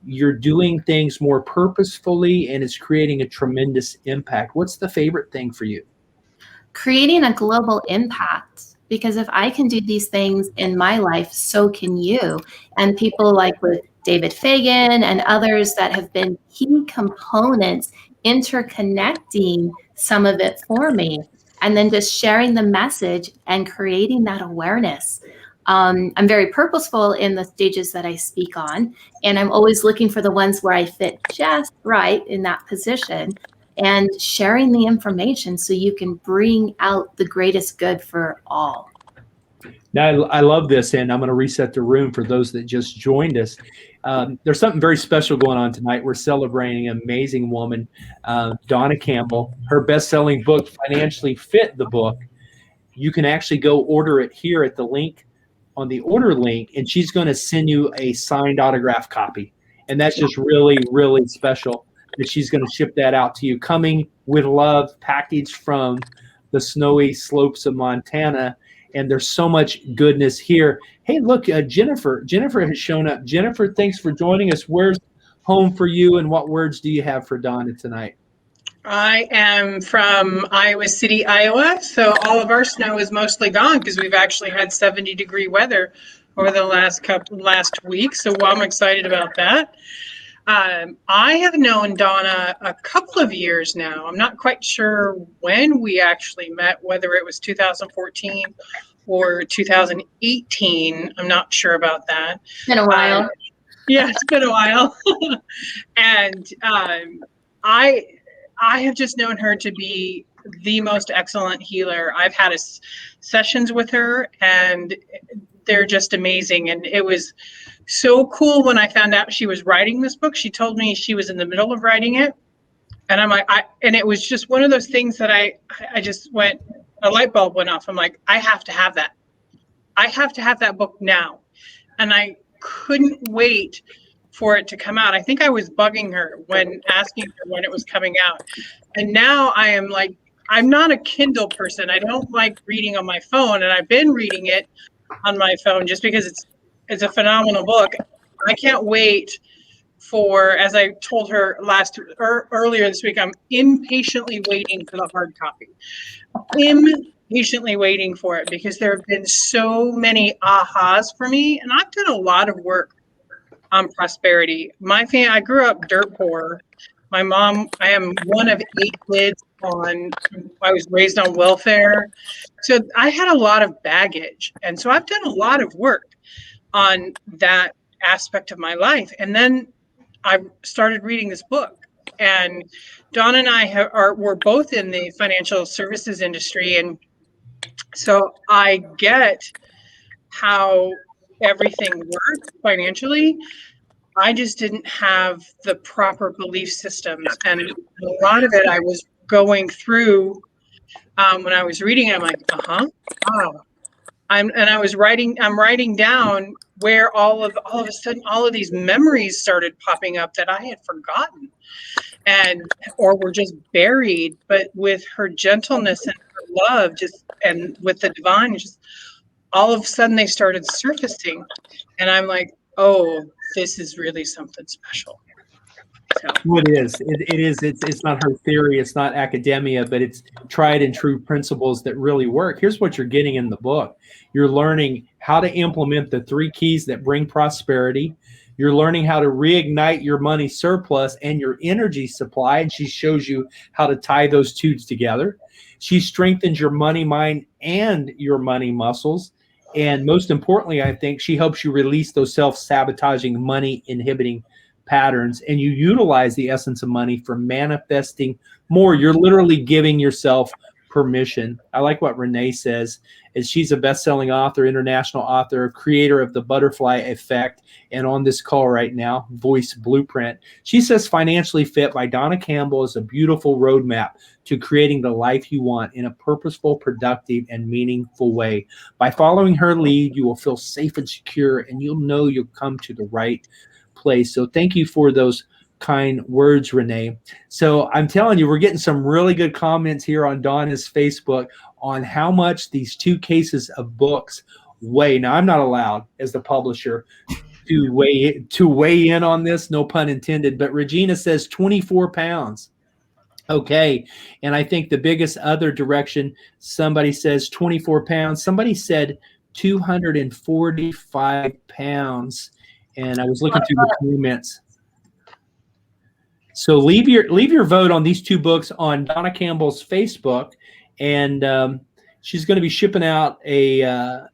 you're doing things more purposefully and it's creating a tremendous impact. What's the favorite thing for you? Creating a global impact, because if I can do these things in my life, so can you. And people like with David Fagan and others that have been key components interconnecting some of it for me, and then just sharing the message and creating that awareness. I'm very purposeful in the stages that I speak on, and I'm always looking for the ones where I fit just right in that position, and sharing the information so you can bring out the greatest good for all. Now, I love this, and I'm going to reset the room for those that just joined us. There's something very special going on tonight. We're celebrating an amazing woman, Dawna Campbell. Her best-selling book, Financially Fit, the book. You can actually go order it here at the link on the order link, and she's going to send you a signed autograph copy. And that's just really, really special that she's going to ship that out to you. Coming with love, packaged from the snowy slopes of Montana. And there's so much goodness here. Hey, look, Jennifer. Jennifer has shown up. Jennifer, thanks for joining us. Where's home for you, and what words do you have for Dawna tonight? I am from Iowa City, Iowa. So all of our snow is mostly gone because we've actually had 70-degree weather over the last week. So I'm excited about that. I have known Dawna a couple of years now. I'm not quite sure when we actually met, whether it was 2014 or 2018. I'm not sure about that. It's been a while. Yeah, it's been a while. And I have just known her to be the most excellent healer. I've had sessions with her, and they're just amazing. And it was so cool when I found out she was writing this book. She told me she was in the middle of writing it. And I'm like, and it was just one of those things that I just went, a light bulb went off. I'm like, I have to have that. I have to have that book now. And I couldn't wait for it to come out. I think I was bugging her when asking her when it was coming out. And now I am like, I'm not a Kindle person. I don't like reading on my phone. And I've been reading it on my phone just because it's a phenomenal book. I can't wait for, as I told her earlier this week, I'm impatiently waiting for the hard copy. Impatiently waiting for it because there have been so many ahas for me, and I've done a lot of work on prosperity. I grew up dirt poor. My mom, I am one of 8 kids I was raised on welfare. So I had a lot of baggage. And so I've done a lot of work on that aspect of my life. And then I started reading this book. And Dawna and I we're both in the financial services industry. And so I get how everything works financially. I just didn't have the proper belief systems. And a lot of it I was going through when I was reading it. I'm like, wow. I'm writing down where all of a sudden all of these memories started popping up that I had forgotten or were just buried. But with her gentleness and her love, and with the divine, just all of a sudden they started surfacing. And I'm like, oh, this is really something special. So. Well, it is. It is. It's not her theory. It's not academia, but it's tried and true principles that really work. Here's what you're getting in the book. You're learning how to implement the 3 keys that bring prosperity. You're learning how to reignite your money surplus and your energy supply. And she shows you how to tie those two together. She strengthens your money mind and your money muscles. And most importantly, I think she helps you release those self-sabotaging, money-inhibiting patterns, and you utilize the essence of money for manifesting more. You're literally giving yourself permission. I like what Renee says, is she's a best-selling author, international author, creator of the Butterfly Effect, and on this call right now, Voice Blueprint. She says Financially Fit by Dawna Campbell is a beautiful roadmap to creating the life you want in a purposeful, productive, and meaningful way. By following her lead, you will feel safe and secure, and you'll know you'll come to the right place. So thank you for those kind words, Renee. So I'm telling you, we're getting some really good comments here on Dawna's Facebook on how much these 2 cases of books weigh. Now, I'm not allowed as the publisher to weigh in on this, no pun intended, but Regina says 24 pounds. Okay. And I think the biggest other direction, somebody says 24 pounds. Somebody said 245 pounds. And I was looking through the comments. So leave your vote on these 2 books on Dawna Campbell's Facebook, and she's going to be shipping out a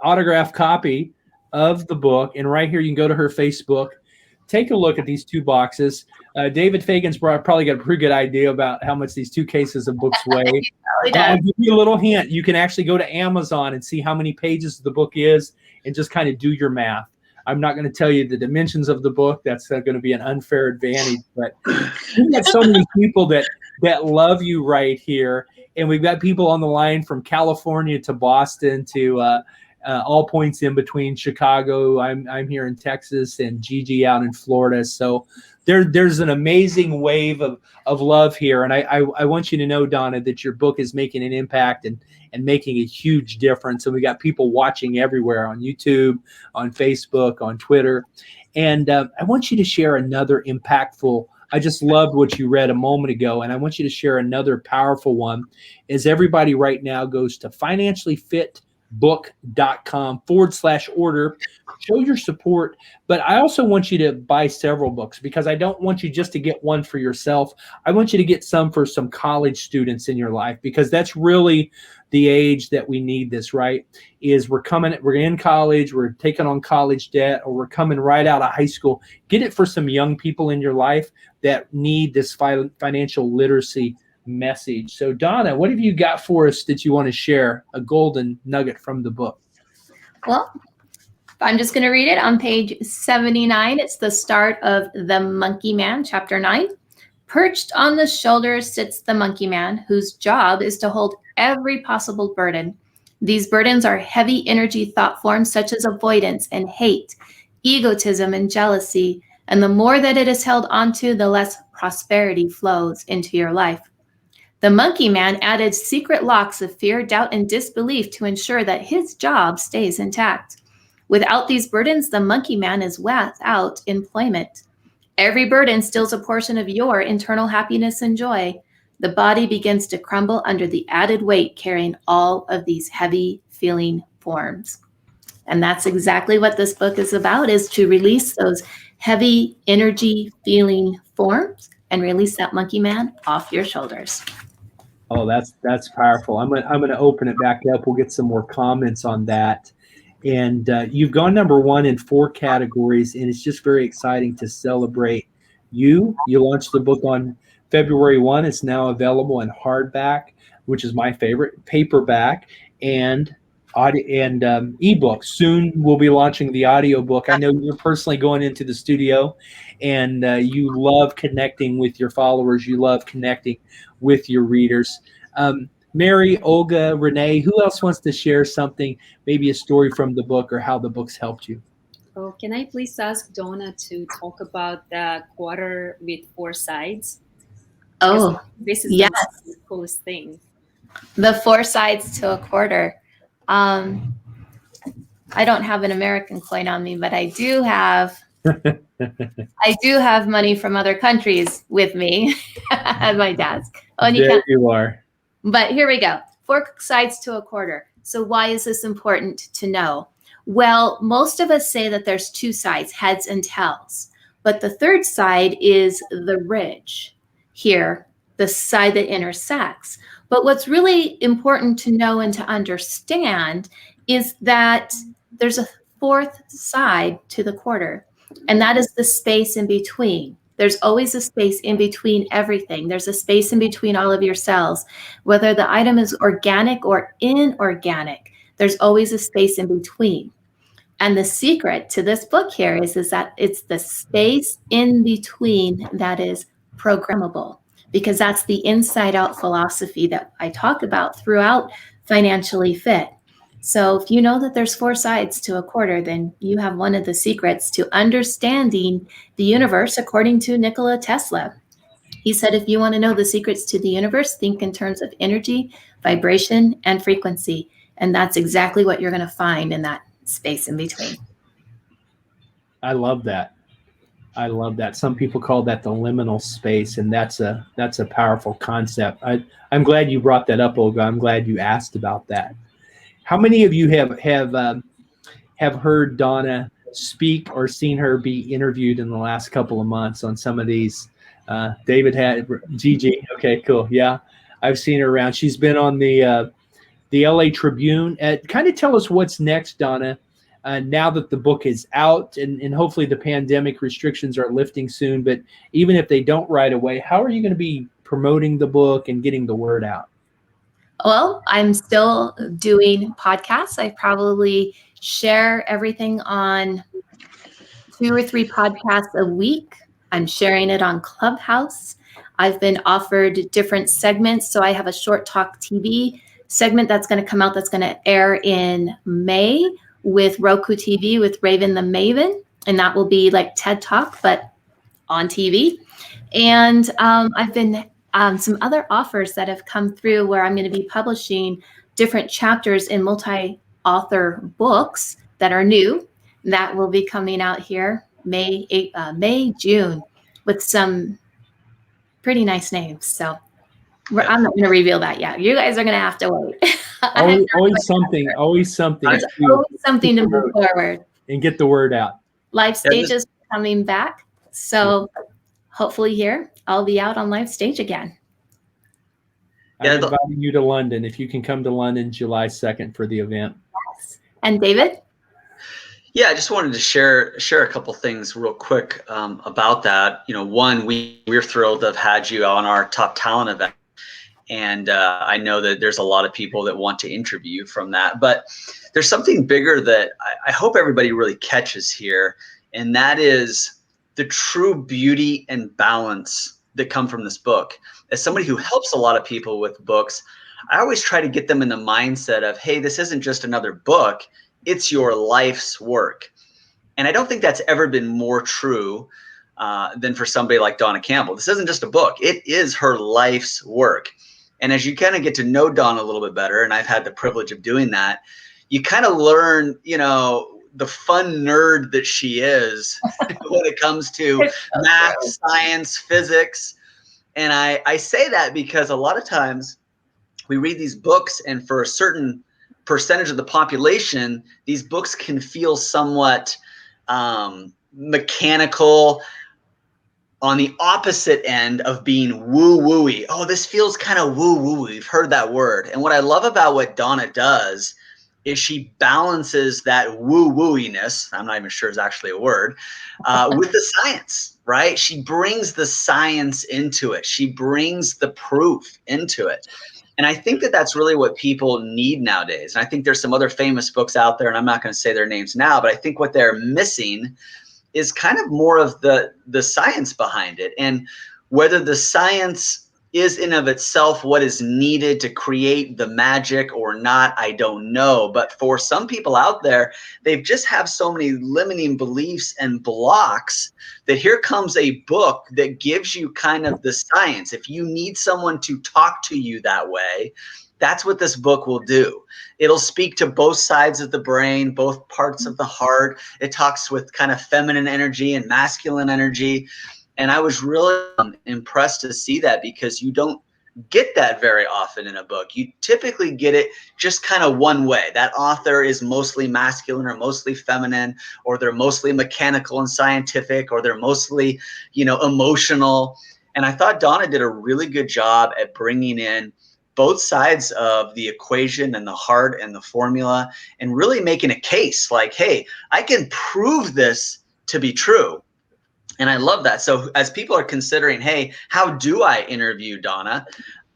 autographed copy of the book. And right here, you can go to her Facebook, take a look at these 2 boxes. David Fagan's probably got a pretty good idea about how much these 2 cases of books weigh. I'll give you a little hint. You can actually go to Amazon and see how many pages the book is, and just kind of do your math. I'm not going to tell you the dimensions of the book. That's going to be an unfair advantage. But we've got so many people that love you right here. And we've got people on the line from California to Boston to all points in between Chicago. I'm here in Texas, and Gigi out in Florida. So there's an amazing wave of love here. And I want you to know, Dawna, that your book is making an impact and making a huge difference. And we got people watching everywhere on YouTube, on Facebook, on Twitter. And I want you to share another impactful. I just loved what you read a moment ago, and I want you to share another powerful one. As everybody right now goes to financiallyfitbook.com/order, show your support. But I also want you to buy several books, because I don't want you just to get one for yourself. I want you to get some for some college students in your life, because that's really the age that we need this, right? Is we're in college, we're taking on college debt, or we're coming right out of high school. Get it for some young people in your life that need this financial literacy message. So Dawna, what have you got for us that you want to share, a golden nugget from the book? Well, I'm just going to read it on page 79. It's the start of The Monkey Man, chapter 9. Perched on the shoulder sits the monkey man, whose job is to hold every possible burden. These burdens are heavy energy thought forms such as avoidance and hate, egotism and jealousy. And the more that it is held onto, the less prosperity flows into your life. The monkey man added secret locks of fear, doubt, and disbelief to ensure that his job stays intact. Without these burdens, the monkey man is without employment. Every burden steals a portion of your internal happiness and joy. The body begins to crumble under the added weight carrying all of these heavy feeling forms. And that's exactly what this book is about, is to release those heavy energy feeling forms and release that monkey man off your shoulders. Oh, that's powerful. I'm gonna open it back up. We'll get some more comments on that. And you've gone number 1 in 4 categories, and it's just very exciting to celebrate you. You launched the book on February 1. It's now available in hardback, which is my favorite, paperback, and ebook. Soon we'll be launching the audiobook. I know you're personally going into the studio, and you love connecting with your followers. You love connecting with your readers. Mary, Olga, Renee, who else wants to share something, maybe a story from the book or how the book's helped you? Oh, can I please ask Dawna to talk about the quarter with 4 sides? Oh, this is yes, the coolest thing. The 4 sides to a quarter. I don't have an American coin on me, but I do have money from other countries with me at my desk. Oh, and you are. But here we go. 4 sides to a quarter. So why is this important to know? Well, most of us say that there's 2 sides, heads and tails. But the third side is the ridge here, the side that intersects. But what's really important to know and to understand is that there's a 4th side to the quarter, and that is the space in between. There's always a space in between everything. There's a space in between all of your cells. Whether the item is organic or inorganic, there's always a space in between. And the secret to this book here is that it's the space in between that is programmable, because that's the inside out philosophy that I talk about throughout Financially Fit. So if you know that there's 4 sides to a quarter, then you have one of the secrets to understanding the universe, according to Nikola Tesla. He said, if you want to know the secrets to the universe, think in terms of energy, vibration, and frequency. And that's exactly what you're going to find in that space in between. I love that. I love that. Some people call that the liminal space, and that's a powerful concept. I'm glad you brought that up, Olga. I'm glad you asked about that. How many of you have heard Dawna speak or seen her be interviewed in the last couple of months on some of these? David had, Gigi. Okay, cool. Yeah, I've seen her around. She's been on the LA Tribune. Kind of tell us what's next, Dawna, now that the book is out and hopefully the pandemic restrictions are lifting soon. But even if they don't right away, how are you going to be promoting the book and getting the word out? Well, I'm still doing podcasts. I probably share everything on 2 or 3 podcasts a week. I'm sharing it on Clubhouse. I've been offered different segments. So I have a short talk TV segment that's going to come out that's going to air in May with Roku TV with Raven the Maven. And that will be like TED Talk, but on TV. And I've been some other offers that have come through where I'm going to be publishing different chapters in multi-author books that are new that will be coming out here May, June with some pretty nice names. So I'm not going to reveal that yet. You guys are going to have to wait. always something. Always something. There's always something to move forward. And get the word out. Live stages coming back. So hopefully here I'll be out on live stage again. I'm inviting you to London. If you can come to London July 2nd for the event. Yes. And David? Yeah, I just wanted to share a couple things real quick about that. You know, one, we're thrilled to have had you on our Top Talent event. And I know that there's a lot of people that want to interview you from that. But there's something bigger that I hope everybody really catches here. And that is the true beauty and balance that come from this book. As somebody who helps a lot of people with books, I always try to get them in the mindset of, hey, this isn't just another book, it's your life's work. And I don't think that's ever been more true than for somebody like Dawna Campbell. This isn't just a book, it is her life's work. And as you kind of get to know Dawna a little bit better, and I've had the privilege of doing that, you kind of learn, you know, the fun nerd that she is when it comes to math, science, physics. And I say that because a lot of times we read these books, and for a certain percentage of the population, these books can feel somewhat mechanical, on the opposite end of being woo-wooey. Oh, this feels kind of woo-wooey. We've heard that word. And what I love about what Dawna does is she balances that woo-wooiness, I'm not even sure it's actually a word, with the science, right? She brings the science into it. She brings the proof into it. And I think that that's really what people need nowadays. And I think there's some other famous books out there, and I'm not going to say their names now, but I think what they're missing is kind of more of the science behind it. And whether the science is in of itself what is needed to create the magic or not, I don't know. But for some people out there, they just have so many limiting beliefs and blocks that here comes a book that gives you kind of the science. If you need someone to talk to you that way, that's what this book will do. It'll speak to both sides of the brain, both parts of the heart. It talks with kind of feminine energy and masculine energy. And I was really impressed to see that, because you don't get that very often in a book. You typically get it just kind of one way. That author is mostly masculine or mostly feminine, or they're mostly mechanical and scientific, or they're mostly, you know, emotional. And I thought Dawna did a really good job at bringing in both sides of the equation and the heart and the formula, and really making a case like, hey, I can prove this to be true. And I love that. So as people are considering, hey, how do I interview Dawna?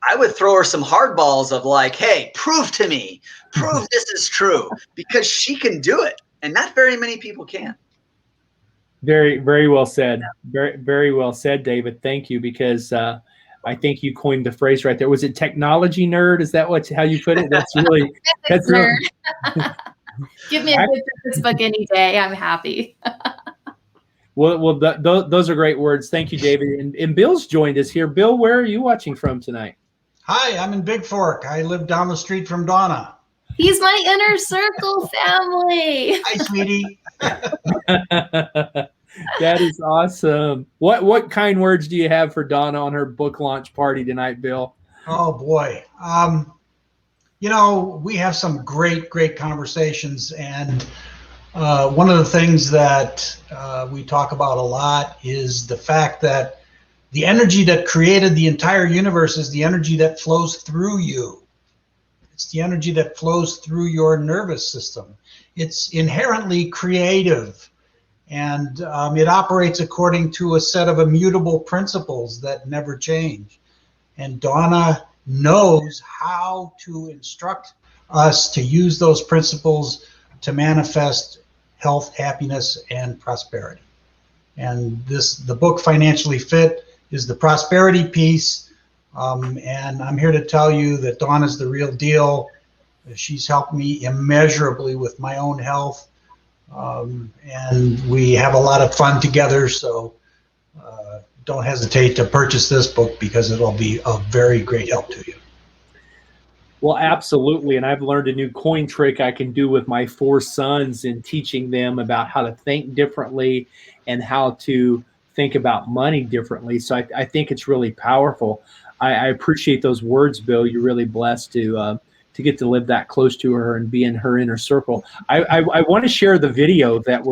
I would throw her some hardballs of like, hey, prove to me, prove this is true, because she can do it. And not very many people can. Very, very well said. Very, very well said, David. Thank you, because I think you coined the phrase right there. Was it technology nerd? Is that how you put it? That's really, that's nerd. Give me a good physics book any day. I'm happy. Well, those are great words. Thank you, David. And Bill's joined us here. Bill, where are you watching from tonight? Hi, I'm in Big Fork. I live down the street from Dawna. He's my inner circle family. Hi, sweetie. That is awesome. What kind words do you have for Dawna on her book launch party tonight, Bill? Oh boy. You know, we have some great conversations, and one of the things that we talk about a lot is the fact that the energy that created the entire universe is the energy that flows through you. It's the energy that flows through your nervous system. It's inherently creative. And it operates according to a set of immutable principles that never change. And Dawna knows how to instruct us to use those principles to manifest health, happiness, and prosperity. And the book Financially Fit is the prosperity piece. And I'm here to tell you that Dawna's the real deal. She's helped me immeasurably with my own health. And we have a lot of fun together. So don't hesitate to purchase this book because it'll be a very great help to you. Well, absolutely. And I've learned a new coin trick I can do with my 4 sons in teaching them about how to think differently and how to think about money differently. So I think it's really powerful. I appreciate those words, Bill. You're really blessed to get to live that close to her and be in her inner circle. I want to share the video that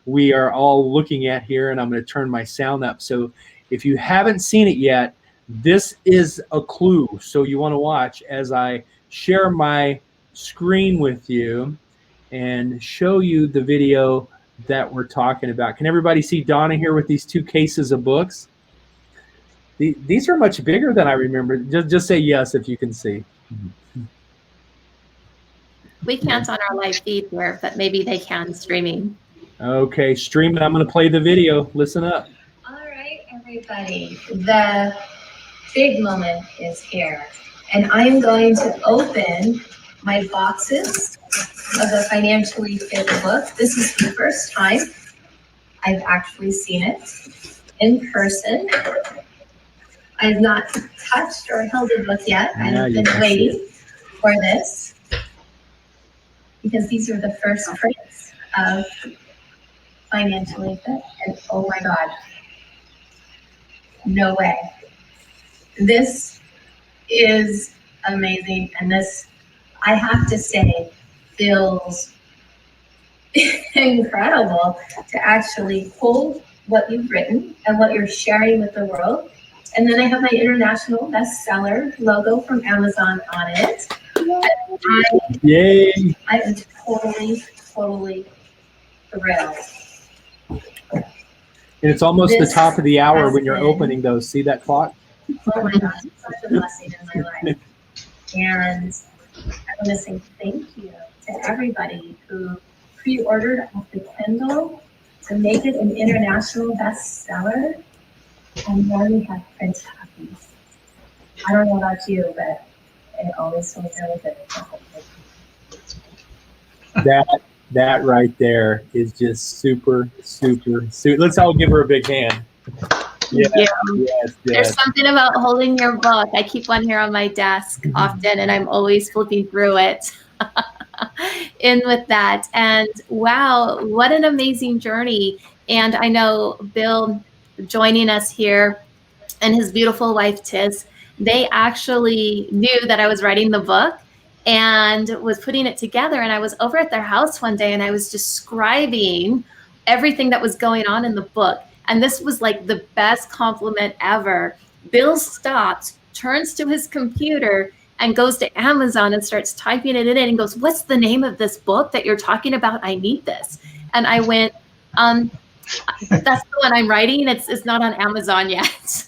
we are all looking at here, and I'm going to turn my sound up. So if you haven't seen it yet, this is a clue. So you want to watch as I share my screen with you and show you the video that we're talking about. Can everybody see Dawna here with these 2 cases of books? These are much bigger than I remember. Just say yes if you can see. We can't on our live feed here, but maybe they can streaming. Okay, streaming. I'm going to play the video. Listen up. All right, everybody. The big moment is here. And I'm going to open my boxes of the Financially Fit book. This is the first time I've actually seen it in person. I've not touched or held a book yet. I've been waiting for this because these are the first prints of Financially Fit. And oh my God, no way. This is amazing. And this, I have to say, feels incredible to actually hold what you've written and what you're sharing with the world. And then I have my international bestseller logo from Amazon on it. Yay! I am totally thrilled. And it's almost the top of the hour when you're opening those. See that clock? Oh my gosh, it's such a blessing in my life. And I want to say thank you to everybody who pre-ordered off the Kindle to make it an international bestseller. And now we have print copies. I don't know about you, but it always feels really good. That right there is just super. Let's all give her a big hand. Yes. There's something about holding your book. I keep one here on my desk often, and I'm always flipping through it. In with that. And wow, what an amazing journey. And I know Bill joining us here and his beautiful wife, Tiz, they actually knew that I was writing the book and was putting it together. And I was over at their house one day and I was describing everything that was going on in the book. And this was like the best compliment ever. Bill stops, turns to his computer and goes to Amazon and starts typing it in and goes, "What's the name of this book that you're talking about? I need this." And I went, that's the one I'm writing. It's not on Amazon yet.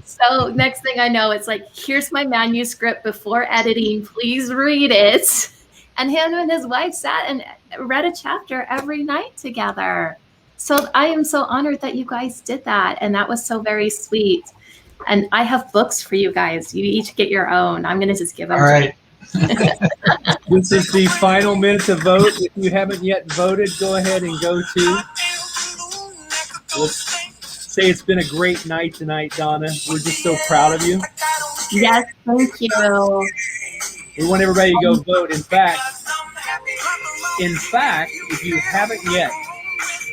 So next thing I know, it's like, here's my manuscript before editing. Please read it. And him and his wife sat and read a chapter every night together. So I am so honored that you guys did that. And that was so very sweet. And I have books for you guys. You each get your own. I'm going to just give them. All right. This is the final minute to vote. If you haven't yet voted, go ahead and go to. Let's say it's been a great night tonight, Dawna. We're just so proud of you. Yes, thank you. We want everybody to go vote. In fact, if you haven't yet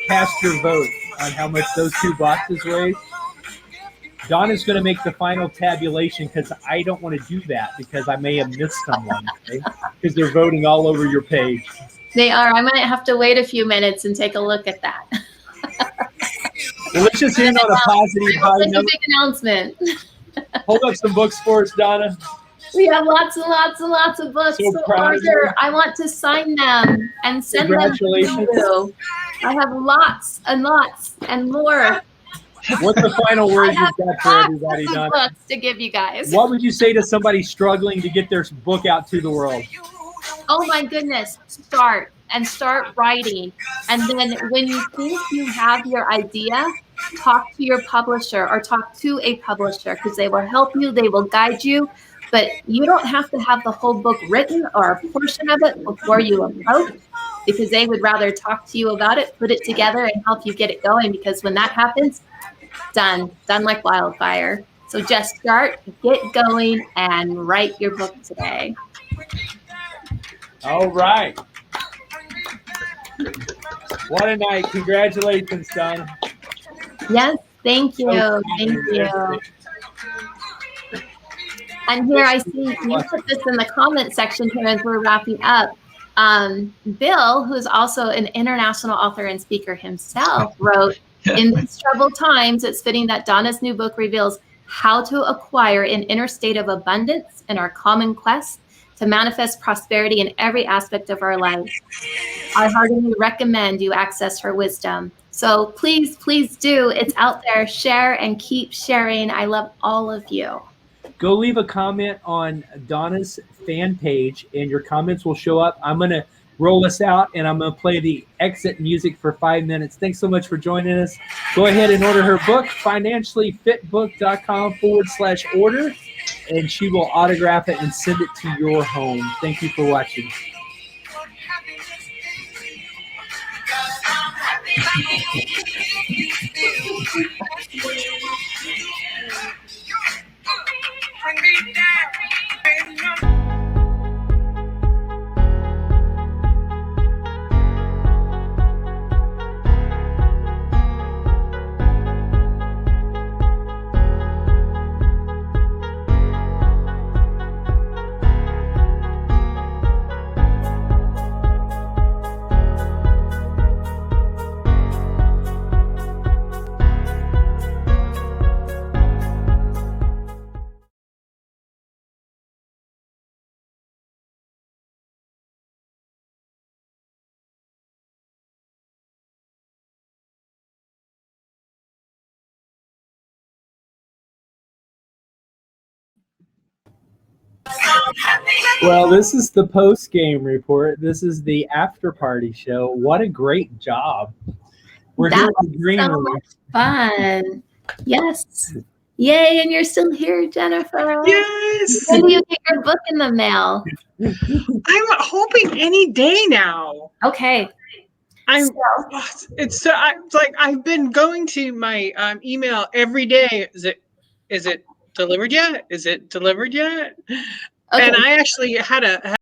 cast your vote on how much those 2 boxes weigh, Dawna's going to make the final tabulation because I don't want to do that because I may have missed someone, okay? Because they're voting all over your page. They are. I might have to wait a few minutes and take a look at that. Well, let's just end on a positive high note. Big announcement. Hold up some books for us, Dawna. We have lots and lots of books. So proud of you. I want to sign them and send them to you. I have lots and lots and more. What's the final word you've got for everybody, Dawna? Books to give you guys. What would you say to somebody struggling to get their book out to the world? Oh my goodness, start writing. And then when you think you have your idea, talk to your publisher or talk to a publisher, because they will help you, they will guide you. But you don't have to have the whole book written or a portion of it before you approach, because they would rather talk to you about it, put it together, and help you get it going. Because when that happens, done like wildfire. So just start, get going, and write your book today. All right. What a night. Congratulations, Dawna. Yes, thank you. Thank you. And here I see you put this in the comment section here as we're wrapping up. Bill, who's also an international author and speaker himself, wrote, "In these troubled times, it's fitting that Dawna's new book reveals how to acquire an inner state of abundance in our common quest to manifest prosperity in every aspect of our lives. I heartily recommend you access her wisdom." So please, please do. It's out there. Share and keep sharing. I love all of you. Go leave a comment on Dawna's fan page, and your comments will show up. I'm going to roll us out, and I'm going to play the exit music for 5 minutes. Thanks so much for joining us. Go ahead and order her book, financiallyfitbook.com/order, and she will autograph it and send it to your home. Thank you for watching. Well, this is the post-game report. This is the after-party show. What a great job. We're here in the green room. Much fun. Yes. Yay, and you're still here, Jennifer. Yes. When do you get your book in the mail? I'm hoping any day now. Okay. It's like I've been going to my email every day. Is it delivered yet? Is it delivered yet? Okay. And I actually had a